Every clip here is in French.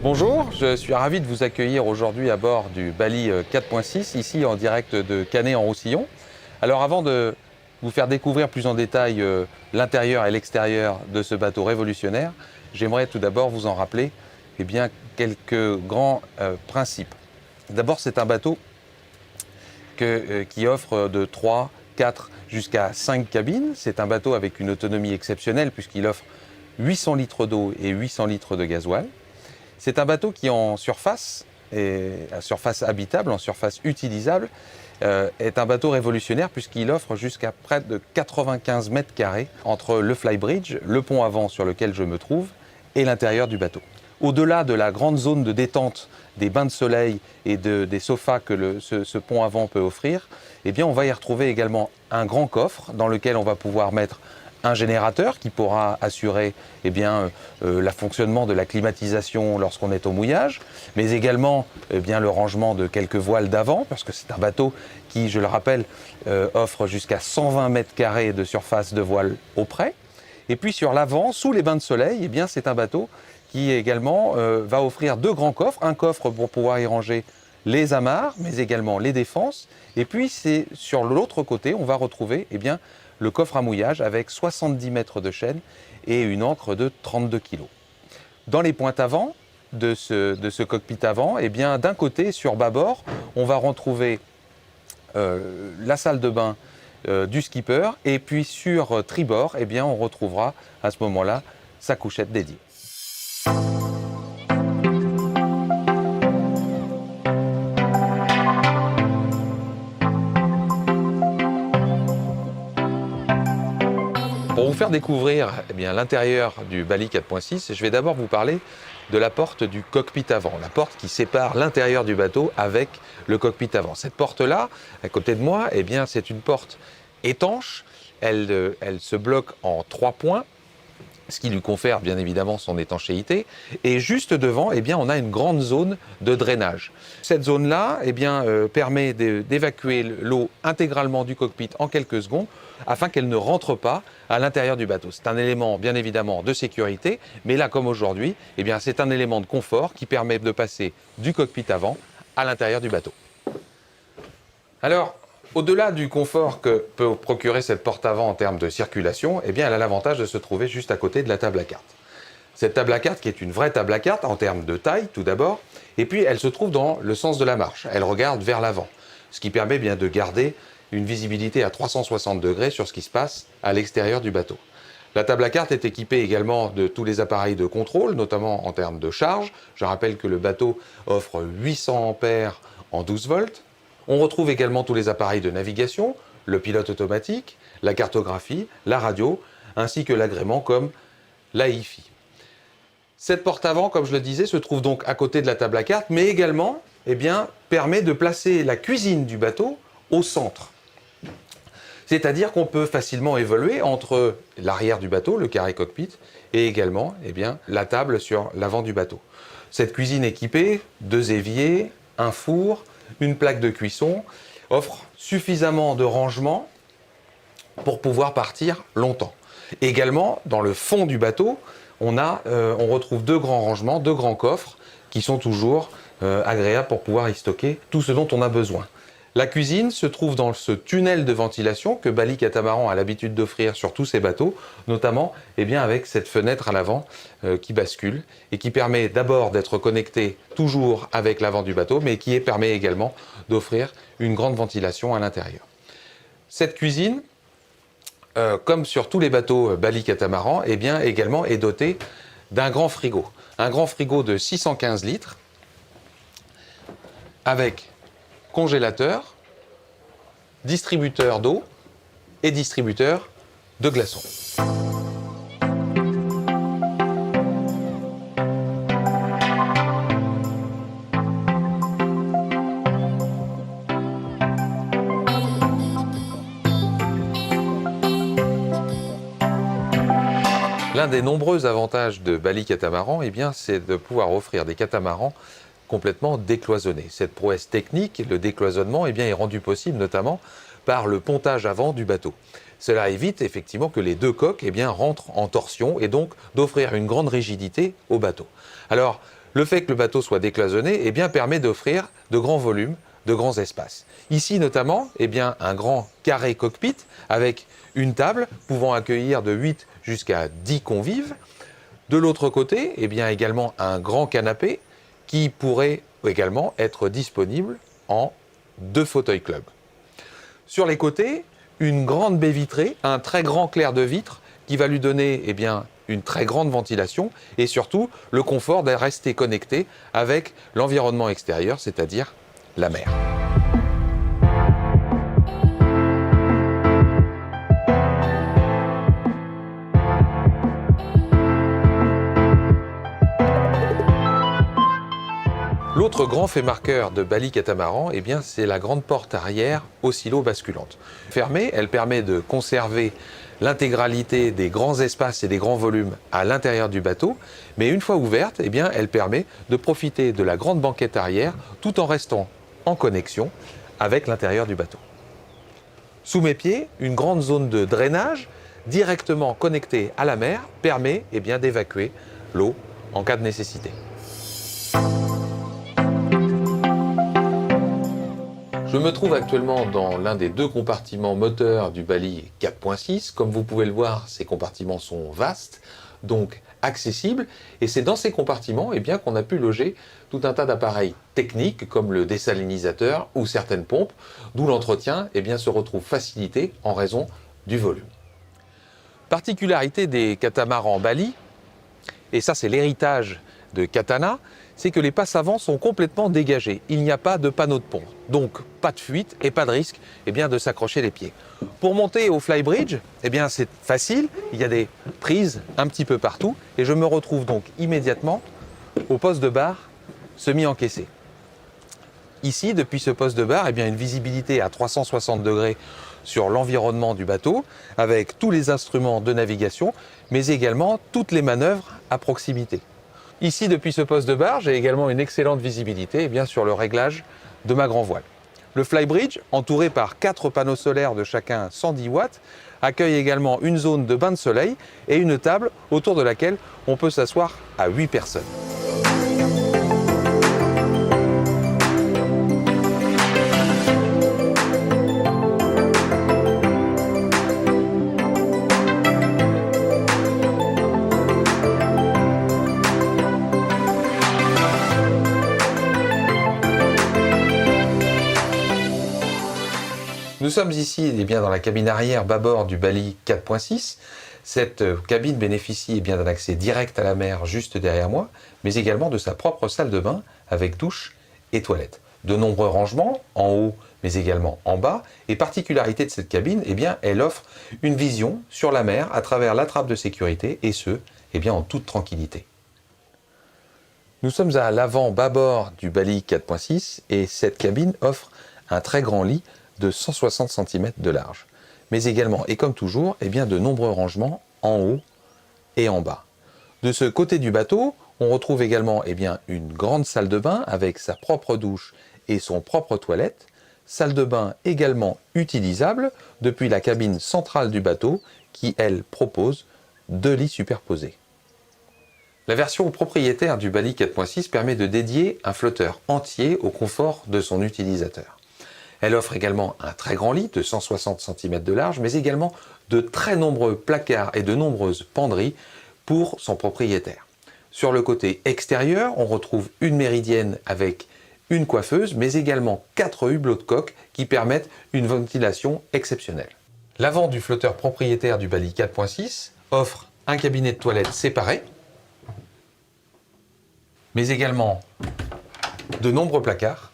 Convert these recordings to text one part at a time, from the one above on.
Bonjour, je suis ravi de vous accueillir aujourd'hui à bord du Bali 4.6, ici en direct de Canet-en-Roussillon. Alors avant de vous faire découvrir plus en détail l'intérieur et l'extérieur de ce bateau révolutionnaire, j'aimerais tout d'abord vous en rappeler quelques grands principes. D'abord, c'est un bateau qui offre de 3, 4 jusqu'à 5 cabines. C'est un bateau avec une autonomie exceptionnelle puisqu'il offre 800 litres d'eau et 800 litres de gasoil. C'est un bateau qui en surface, à surface habitable, en surface utilisable, est un bateau révolutionnaire puisqu'il offre jusqu'à près de 95 mètres carrés entre le flybridge, le pont avant sur lequel je me trouve, et l'intérieur du bateau. Au-delà de la grande zone de détente des bains de soleil et des sofas que ce pont avant peut offrir, eh bien on va y retrouver également un grand coffre dans lequel on va pouvoir mettre un générateur qui pourra assurer le fonctionnement de la climatisation lorsqu'on est au mouillage, mais également le rangement de quelques voiles d'avant, parce que c'est un bateau qui, je le rappelle, offre jusqu'à 120 mètres carrés de surface de voile au près. Et puis sur l'avant, sous les bains de soleil, c'est un bateau qui également va offrir deux grands coffres, un coffre pour pouvoir y ranger les amarres, mais également les défenses. Et puis c'est sur l'autre côté, on va retrouver le coffre à mouillage avec 70 mètres de chaîne et une ancre de 32 kg. Dans les pointes avant de ce cockpit avant, d'un côté, sur bâbord, on va retrouver la salle de bain du skipper, et puis sur tribord, on retrouvera à ce moment-là sa couchette dédiée. Pour vous faire découvrir l'intérieur du Bali 4.6, je vais d'abord vous parler de la porte du cockpit avant, la porte qui sépare l'intérieur du bateau avec le cockpit avant. Cette porte-là, à côté de moi, c'est une porte étanche, elle se bloque en 3 points, ce qui lui confère bien évidemment son étanchéité. Et juste devant, on a une grande zone de drainage. Cette zone-là permet d'évacuer l'eau intégralement du cockpit en quelques secondes afin qu'elle ne rentre pas à l'intérieur du bateau. C'est un élément bien évidemment de sécurité, mais là comme aujourd'hui, c'est un élément de confort qui permet de passer du cockpit avant à l'intérieur du bateau. Alors, au-delà du confort que peut procurer cette porte avant en termes de circulation, elle a l'avantage de se trouver juste à côté de la table à cartes. Cette table à cartes qui est une vraie table à cartes en termes de taille tout d'abord, et puis elle se trouve dans le sens de la marche, elle regarde vers l'avant, ce qui permet de garder une visibilité à 360 degrés sur ce qui se passe à l'extérieur du bateau. La table à cartes est équipée également de tous les appareils de contrôle, notamment en termes de charge. Je rappelle que le bateau offre 800 ampères en 12 volts. On retrouve également tous les appareils de navigation, le pilote automatique, la cartographie, la radio, ainsi que l'agrément comme la Hi-Fi. Cette porte avant, comme je le disais, se trouve donc à côté de la table à cartes, mais également permet de placer la cuisine du bateau au centre. C'est-à-dire qu'on peut facilement évoluer entre l'arrière du bateau, le carré cockpit, et également la table sur l'avant du bateau. Cette cuisine équipée, 2 éviers, un four, une plaque de cuisson, offre suffisamment de rangement pour pouvoir partir longtemps. Également, dans le fond du bateau, on retrouve 2 grands rangements, 2 grands coffres qui sont toujours agréables pour pouvoir y stocker tout ce dont on a besoin. La cuisine se trouve dans ce tunnel de ventilation que Bali Catamaran a l'habitude d'offrir sur tous ses bateaux, notamment avec cette fenêtre à l'avant qui bascule et qui permet d'abord d'être connecté toujours avec l'avant du bateau, mais qui permet également d'offrir une grande ventilation à l'intérieur. Cette cuisine, comme sur tous les bateaux Bali Catamaran, également est dotée d'un grand frigo. Un grand frigo de 615 litres avec congélateur, distributeur d'eau et distributeur de glaçons. L'un des nombreux avantages de Bali Catamaran, c'est de pouvoir offrir des catamarans complètement décloisonné. Cette prouesse technique, le décloisonnement, eh bien, est rendu possible notamment par le pontage avant du bateau. Cela évite effectivement que les deux coques eh bien, rentrent en torsion et donc d'offrir une grande rigidité au bateau. Alors, le fait que le bateau soit décloisonné eh bien, permet d'offrir de grands volumes, de grands espaces. Ici notamment, eh bien, un grand carré cockpit avec une table pouvant accueillir de 8 jusqu'à 10 convives. De l'autre côté, eh bien, également un grand canapé qui pourrait également être disponible en 2 fauteuils club. Sur les côtés, une grande baie vitrée, un très grand clair de vitre qui va lui donner eh bien, une très grande ventilation et surtout le confort de rester connecté avec l'environnement extérieur, c'est-à-dire la mer. L'autre grand fait marqueur de Bali Catamaran, eh bien, c'est la grande porte arrière oscillo-basculante. Fermée, elle permet de conserver l'intégralité des grands espaces et des grands volumes à l'intérieur du bateau, mais une fois ouverte, eh bien, elle permet de profiter de la grande banquette arrière tout en restant en connexion avec l'intérieur du bateau. Sous mes pieds, une grande zone de drainage directement connectée à la mer permet eh bien, d'évacuer l'eau en cas de nécessité. Je me trouve actuellement dans l'un des 2 compartiments moteurs du Bali 4.6. Comme vous pouvez le voir, ces compartiments sont vastes, donc accessibles. Et c'est dans ces compartiments eh bien, qu'on a pu loger tout un tas d'appareils techniques comme le désalinisateur ou certaines pompes, d'où l'entretien eh bien, se retrouve facilité en raison du volume. Particularité des catamarans Bali, et ça c'est l'héritage de Catana, c'est que les passes avant sont complètement dégagées. Il n'y a pas de panneau de pont. Donc, pas de fuite et pas de risque eh bien, de s'accrocher les pieds. Pour monter au flybridge, eh bien, c'est facile. Il y a des prises un petit peu partout. Et je me retrouve donc immédiatement au poste de barre semi-encaissé. Ici, depuis ce poste de barre, eh bien, une visibilité à 360 degrés sur l'environnement du bateau, avec tous les instruments de navigation, mais également toutes les manœuvres à proximité. Ici, depuis ce poste de barre, j'ai également une excellente visibilité eh bien, sur le réglage de ma grand voile. Le flybridge, entouré par 4 panneaux solaires de chacun 110 watts, accueille également une zone de bain de soleil et une table autour de laquelle on peut s'asseoir à 8 personnes. Nous sommes ici eh bien, dans la cabine arrière bâbord du Bali 4.6. Cette cabine bénéficie eh bien, d'un accès direct à la mer juste derrière moi, mais également de sa propre salle de bain avec douche et toilette. De nombreux rangements en haut, mais également en bas. Et particularité de cette cabine, eh bien, elle offre une vision sur la mer à travers la trappe de sécurité, et ce, eh bien, en toute tranquillité. Nous sommes à l'avant bâbord du Bali 4.6 et cette cabine offre un très grand lit de 160 cm de large, mais également, et comme toujours, eh bien, de nombreux rangements en haut et en bas. De ce côté du bateau, on retrouve également eh bien, une grande salle de bain avec sa propre douche et son propre toilette, salle de bain également utilisable depuis la cabine centrale du bateau qui, elle, propose 2 lits superposés. La version propriétaire du Bali 4.6 permet de dédier un flotteur entier au confort de son utilisateur. Elle offre également un très grand lit de 160 cm de large, mais également de très nombreux placards et de nombreuses penderies pour son propriétaire. Sur le côté extérieur, on retrouve une méridienne avec une coiffeuse, mais également 4 hublots de coque qui permettent une ventilation exceptionnelle. L'avant du flotteur propriétaire du Bali 4.6 offre un cabinet de toilette séparé, mais également de nombreux placards,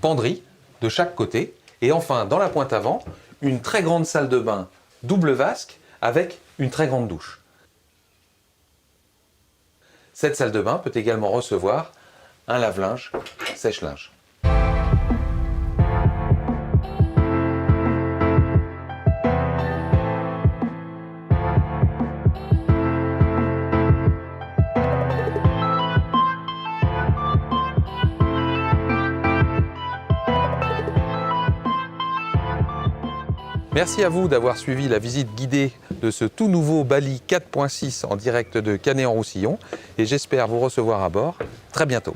penderies, de chaque côté, et enfin dans la pointe avant, une très grande salle de bain double vasque avec une très grande douche. Cette salle de bain peut également recevoir un lave-linge sèche-linge. Merci à vous d'avoir suivi la visite guidée de ce tout nouveau Bali 4.6 en direct de Canet-en-Roussillon et j'espère vous recevoir à bord très bientôt.